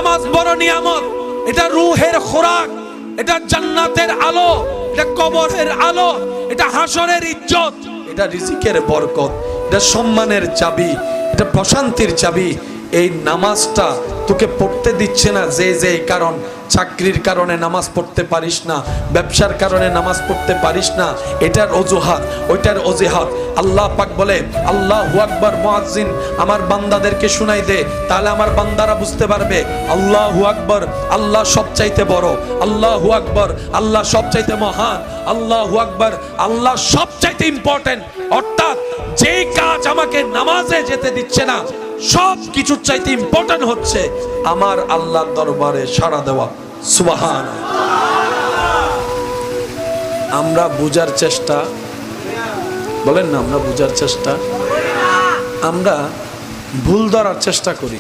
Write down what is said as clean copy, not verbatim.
নামাজ বড় নিয়ামত, এটা রূহের খোরাক, এটা জান্নাতের আলো, এটা কবরের আলো, এটা হাসরের ইজ্জত, এটা রিজিকের বরকত, এটা সম্মানের চাবি, এটা প্রশান্তির চাবি। এই নামাজটা তোকে পড়তে দিচ্ছে না যে কারণ, চাকরির কারণে নামাজ পড়তে পারিস না, ব্যবসার কারণে নামাজ পড়তে পারিস না, এটার অজুহাত, ওইটার অজুহাত। আল্লাহ পাক বলে আল্লাহু আকবার, মুয়াজ্জিন আমার বান্দাদেরকে শুনাই দে, তাহলে আমার বান্দারা বুঝতে পারবে আল্লাহু আকবার, আল্লাহ সবচাইতে বড়, আল্লাহু আকবার, আল্লাহ সবচাইতে মহান, আল্লাহু আকবার, আল্লাহ সবচাইতে ইম্পর্টেন্ট। অর্থাৎ যেই কাজ আমাকে নামাজে যেতে দিচ্ছে না, সব কিছুর চাইতে ইম্পর্টেন্ট হচ্ছে আমার আল্লাহর দরবারে সাড়া দেওয়া। সুবহান। আমরা বুঝার চেষ্টা, বলেন না, আমরা বুঝার চেষ্টা, আমরা ভুল ধরার চেষ্টা করি।